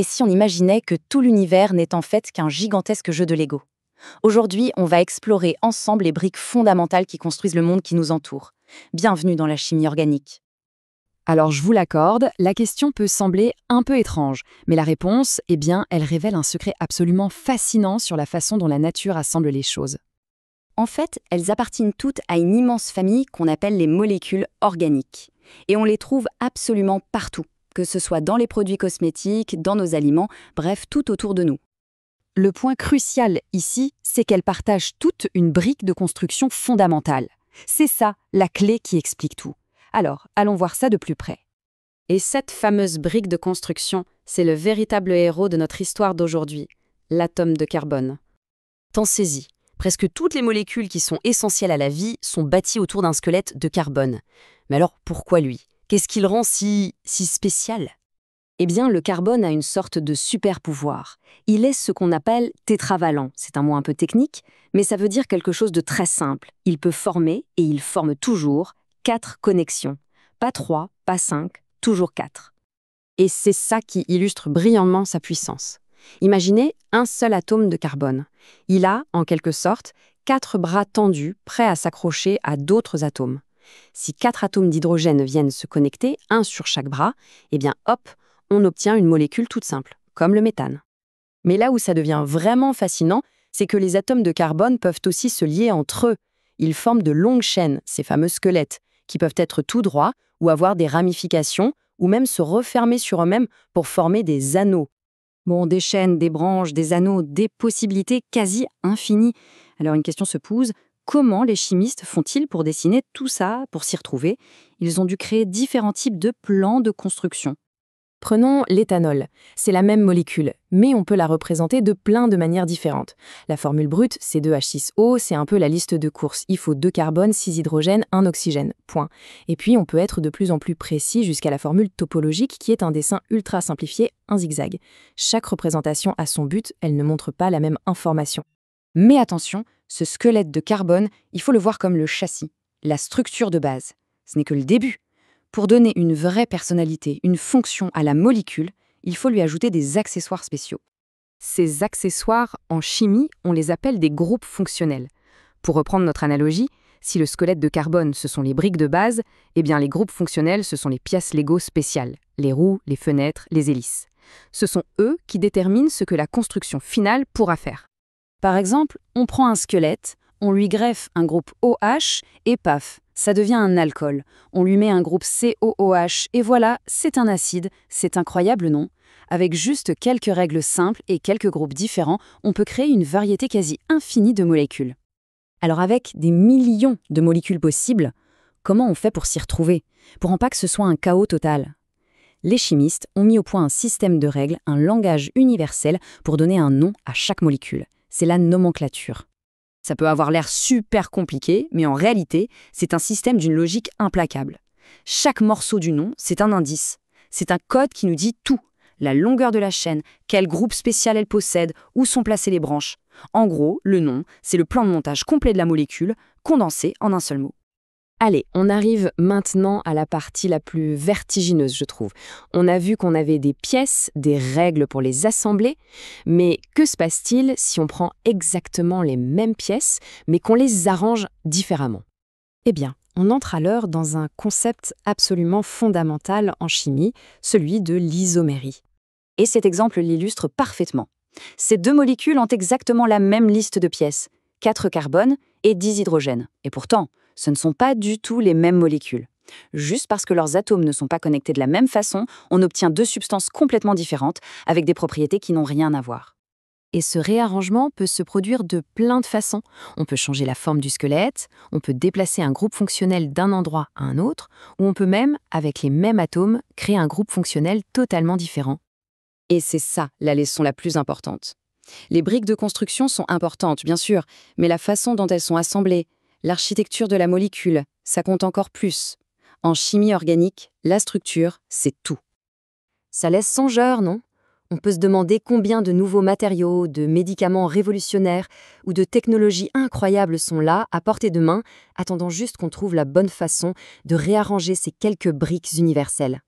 Et si on imaginait que tout l'univers n'est en fait qu'un gigantesque jeu de Lego? Aujourd'hui, on va explorer ensemble les briques fondamentales qui construisent le monde qui nous entoure. Bienvenue dans la chimie organique. Alors je vous l'accorde, la question peut sembler un peu étrange, mais la réponse, elle révèle un secret absolument fascinant sur la façon dont la nature assemble les choses. En fait, elles appartiennent toutes à une immense famille qu'on appelle les molécules organiques. Et on les trouve absolument partout, que ce soit dans les produits cosmétiques, dans nos aliments, bref, tout autour de nous. Le point crucial ici, c'est qu'elles partagent toutes une brique de construction fondamentale. C'est ça, la clé qui explique tout. Alors, allons voir ça de plus près. Et cette fameuse brique de construction, c'est le véritable héros de notre histoire d'aujourd'hui, l'atome de carbone. Pensez-y, presque toutes les molécules qui sont essentielles à la vie sont bâties autour d'un squelette de carbone. Mais alors, pourquoi lui? Qu'est-ce qui le rend si spécial? Eh bien, le carbone a une sorte de super pouvoir. Il est ce qu'on appelle tétravalent. C'est un mot un peu technique, mais ça veut dire quelque chose de très simple. Il peut former, et il forme toujours, 4 connexions. Pas 3, pas 5, toujours 4. Et c'est ça qui illustre brillamment sa puissance. Imaginez un seul atome de carbone. Il a, en quelque sorte, 4 bras tendus, prêts à s'accrocher à d'autres atomes. Si 4 atomes d'hydrogène viennent se connecter, un sur chaque bras, eh bien hop, on obtient une molécule toute simple, comme le méthane. Mais là où ça devient vraiment fascinant, c'est que les atomes de carbone peuvent aussi se lier entre eux. Ils forment de longues chaînes, ces fameux squelettes, qui peuvent être tout droits ou avoir des ramifications, ou même se refermer sur eux-mêmes pour former des anneaux. Bon, des chaînes, des branches, des anneaux, des possibilités quasi infinies. Alors une question se pose, comment les chimistes font-ils pour dessiner tout ça, pour s'y retrouver? Ils ont dû créer différents types de plans de construction. Prenons l'éthanol. C'est la même molécule, mais on peut la représenter de plein de manières différentes. La formule brute, C2H6O, c'est un peu la liste de courses. Il faut 2 carbones, 6 hydrogènes, 1 oxygène. Point. Et puis, on peut être de plus en plus précis jusqu'à la formule topologique, qui est un dessin ultra simplifié, un zigzag. Chaque représentation a son but, elle ne montre pas la même information. Mais attention, ce squelette de carbone, il faut le voir comme le châssis, la structure de base. Ce n'est que le début. Pour donner une vraie personnalité, une fonction à la molécule, il faut lui ajouter des accessoires spéciaux. Ces accessoires, en chimie, on les appelle des groupes fonctionnels. Pour reprendre notre analogie, si le squelette de carbone, ce sont les briques de base, eh bien les groupes fonctionnels, ce sont les pièces Lego spéciales, les roues, les fenêtres, les hélices. Ce sont eux qui déterminent ce que la construction finale pourra faire. Par exemple, on prend un squelette, on lui greffe un groupe OH et paf, ça devient un alcool. On lui met un groupe COOH et voilà, c'est un acide, c'est incroyable, non? Avec juste quelques règles simples et quelques groupes différents, on peut créer une variété quasi infinie de molécules. Alors avec des millions de molécules possibles, comment on fait pour s'y retrouver? Pour en pas que ce soit un chaos total? Les chimistes ont mis au point un système de règles, un langage universel pour donner un nom à chaque molécule. C'est la nomenclature. Ça peut avoir l'air super compliqué, mais en réalité, c'est un système d'une logique implacable. Chaque morceau du nom, c'est un indice. C'est un code qui nous dit tout. La longueur de la chaîne, quel groupe spécial elle possède, où sont placées les branches. En gros, le nom, c'est le plan de montage complet de la molécule, condensé en un seul mot. Allez, on arrive maintenant à la partie la plus vertigineuse, je trouve. On a vu qu'on avait des pièces, des règles pour les assembler, mais que se passe-t-il si on prend exactement les mêmes pièces, mais qu'on les arrange différemment? Eh bien, on entre alors dans un concept absolument fondamental en chimie, celui de l'isomérie. Et cet exemple l'illustre parfaitement. Ces 2 molécules ont exactement la même liste de pièces, 4 carbones et 10 hydrogènes. Et pourtant, ce ne sont pas du tout les mêmes molécules. Juste parce que leurs atomes ne sont pas connectés de la même façon, on obtient 2 substances complètement différentes, avec des propriétés qui n'ont rien à voir. Et ce réarrangement peut se produire de plein de façons. On peut changer la forme du squelette, on peut déplacer un groupe fonctionnel d'un endroit à un autre, ou on peut même, avec les mêmes atomes, créer un groupe fonctionnel totalement différent. Et c'est ça la leçon la plus importante. Les briques de construction sont importantes, bien sûr, mais la façon dont elles sont assemblées, l'architecture de la molécule, ça compte encore plus. En chimie organique, la structure, c'est tout. Ça laisse songeur, non? On peut se demander combien de nouveaux matériaux, de médicaments révolutionnaires ou de technologies incroyables sont là, à portée de main, attendant juste qu'on trouve la bonne façon de réarranger ces quelques briques universelles.